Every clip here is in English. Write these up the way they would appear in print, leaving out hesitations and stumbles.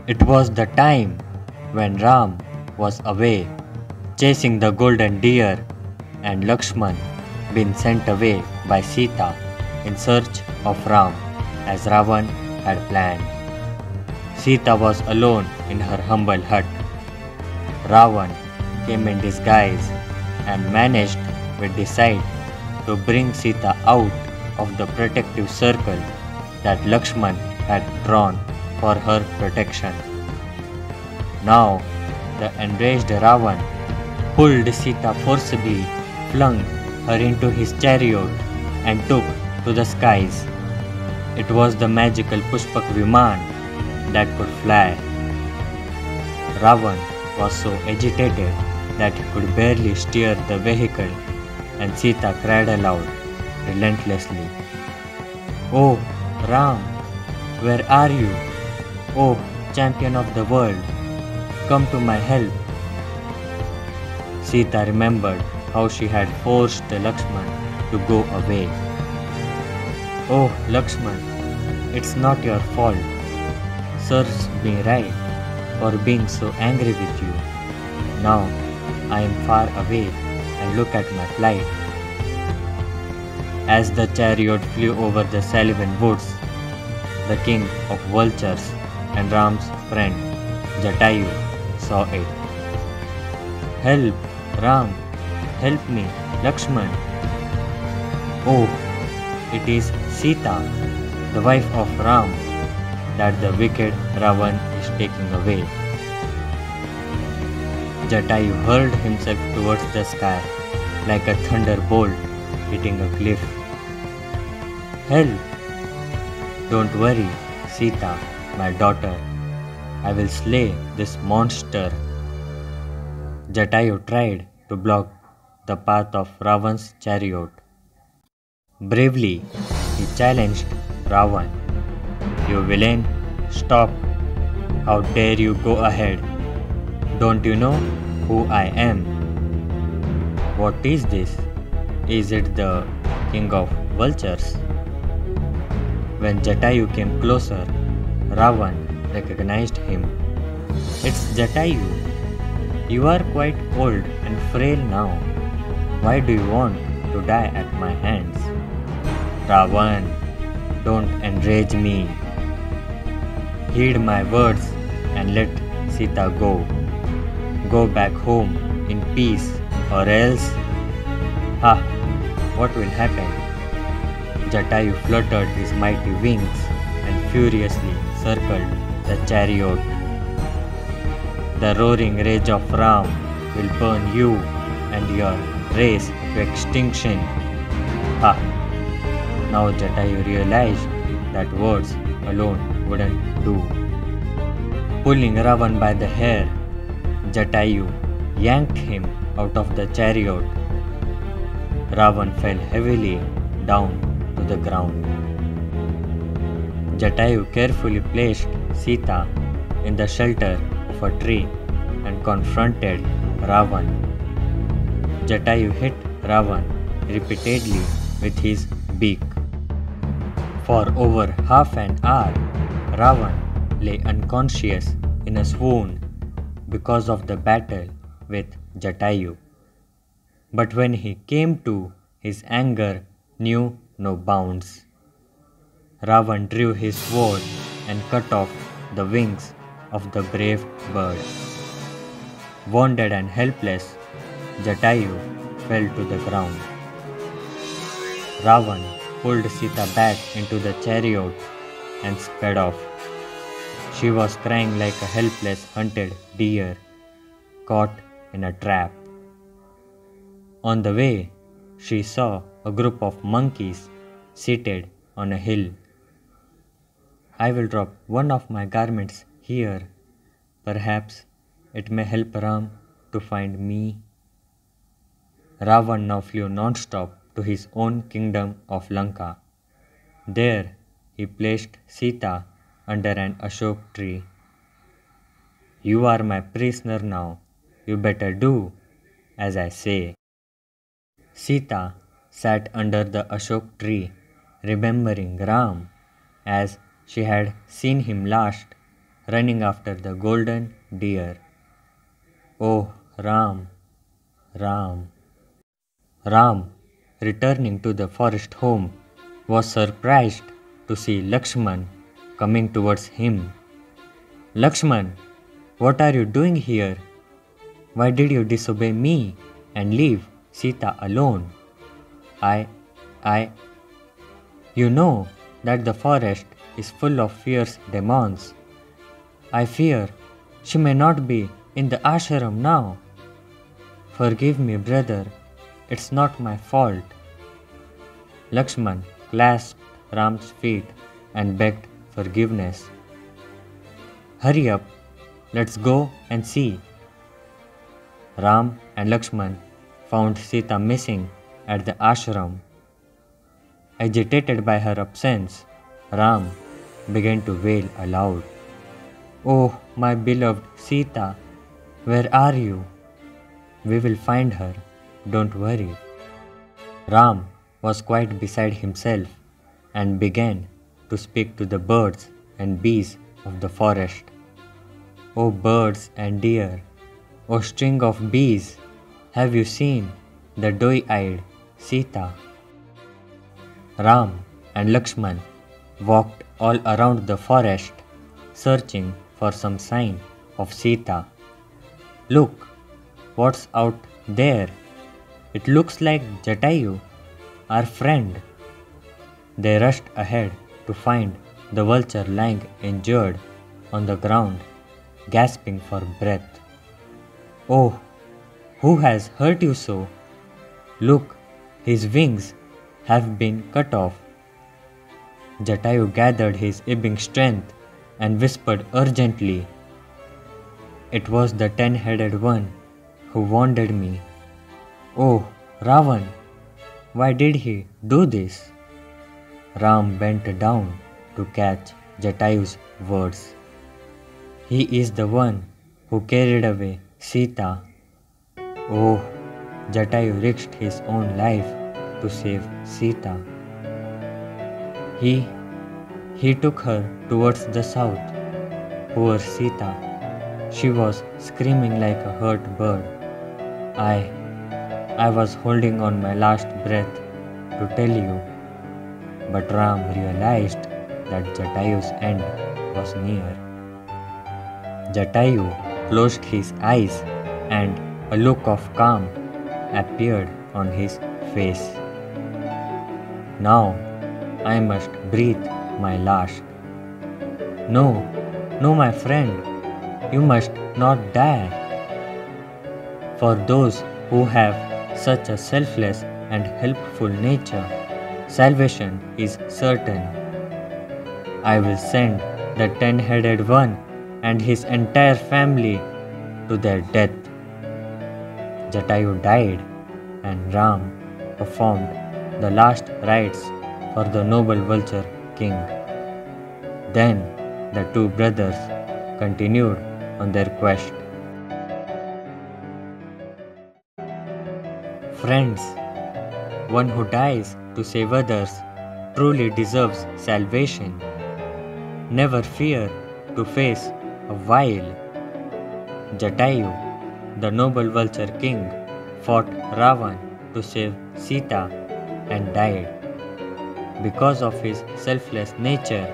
It was the time when Ram was away chasing the golden deer and Lakshman been sent away by Sita in search of Ram as Ravan had planned. Sita was alone in her humble hut. Ravan came in disguise and managed with deceit to bring Sita out of the protective circle that Lakshman had drawn for her protection. Now, the enraged Ravan pulled Sita forcibly, flung her into his chariot, and took to the skies. It was the magical Pushpak Viman that could fly. Ravan was so agitated that he could barely steer the vehicle, and Sita cried aloud, relentlessly, "Oh, Ram, where are you? Oh, champion of the world, come to my help." Sita remembered how she had forced Lakshman to go away. "Oh, Lakshman, it's not your fault. Serves me right for being so angry with you. Now I am far away and look at my plight." As the chariot flew over the Salivan woods, the king of vultures and Ram's friend Jatayu saw it. "Help, Ram! Help me, Lakshman! Oh, it is Sita, the wife of Ram, that the wicked Ravan is taking away." Jatayu hurled himself towards the sky like a thunderbolt hitting a cliff. "Help! Don't worry, Sita, my daughter. I will slay this monster." Jatayu tried to block the path of Ravan's chariot. Bravely, he challenged Ravan. "You villain, stop! How dare you go ahead? Don't you know who I am? What is this? Is it the king of vultures?" When Jatayu came closer, Ravan recognized him. "It's Jatayu. You are quite old and frail now. Why do you want to die at my hands?" "Ravan, don't enrage me. Heed my words and let Sita go. Go back home in peace, or else..." "Ha! What will happen?" Jatayu fluttered his mighty wings and furiously circled the chariot. "The roaring rage of Ram will burn you and your race to extinction." Ha! Now Jatayu realized that words alone wouldn't do. Pulling Ravan by the hair, Jatayu yanked him out of the chariot. Ravan fell heavily down to the ground. Jatayu carefully placed Sita in the shelter of a tree and confronted Ravan. Jatayu hit Ravan repeatedly with his beak. For over half an hour, Ravan lay unconscious in a swoon because of the battle with Jatayu. But when he came to, his anger knew no bounds. Ravan drew his sword and cut off the wings of the brave bird. Wounded and helpless, Jatayu fell to the ground. Ravan pulled Sita back into the chariot and sped off. She was crying like a helpless hunted deer caught in a trap. On the way, she saw a group of monkeys seated on a hill. "I will drop one of my garments here. Perhaps it may help Ram to find me." Ravan now flew non-stop to his own kingdom of Lanka. There, he placed Sita under an Ashok tree. "You are my prisoner now. You better do as I say." Sita sat under the Ashok tree, remembering Ram as she had seen him last running after the golden deer. Oh, Ram, Ram. Ram, returning to the forest home, was surprised to see Lakshman coming towards him. Lakshman, what are you doing here? Why did you disobey me and leave Sita alone? I, you know that the forest is full of fierce demons. I fear she may not be in the ashram now. Forgive me, brother, it's not my fault. Lakshman clasped Ram's feet and begged forgiveness. Hurry up, let's go and see. Ram and Lakshman found Sita missing at the ashram. Agitated by her absence, Ram began to wail aloud. Oh, my beloved Sita, where are you? We will find her, don't worry. Ram was quite beside himself and began to speak to the birds and bees of the forest. O birds and deer, O string of bees, have you seen the doe-eyed Sita? Ram and Lakshman walked all around the forest, searching for some sign of Sita. Look, what's out there? It looks like Jatayu, our friend. They rushed ahead to find the vulture lying injured on the ground, gasping for breath. Oh, who has hurt you so? Look, his wings have been cut off. Jatayu gathered his ebbing strength and whispered urgently, It was the 10-headed one who wounded me. Oh, Ravan, why did he do this? Ram bent down to catch Jatayu's words. He is the one who carried away Sita. Oh, Jatayu risked his own life to save Sita. He took her towards the south. Poor Sita. She was screaming like a hurt bird. I was holding on my last breath to tell you. But Ram realized that Jatayu's end was near. Jatayu closed his eyes and a look of calm appeared on his face. Now I must breathe my last. No, my friend, you must not die. For those who have such a selfless and helpful nature, salvation is certain. I will send the 10-headed one and his entire family to their death. Jatayu died and Ram performed the last rites for the noble vulture king. Then the two brothers continued on their quest. Friends, one who dies to save others truly deserves salvation. Never fear to face a while. Jatayu, the noble vulture king, fought Ravan to save Sita and died. Because of his selfless nature,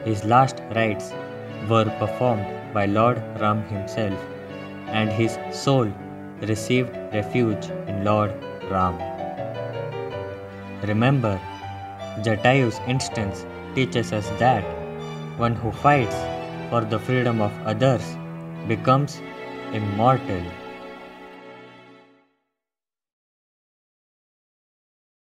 his last rites were performed by Lord Ram himself, and his soul received refuge in Lord Ram. Remember, Jatayu's instance teaches us that one who fights for the freedom of others becomes immortal.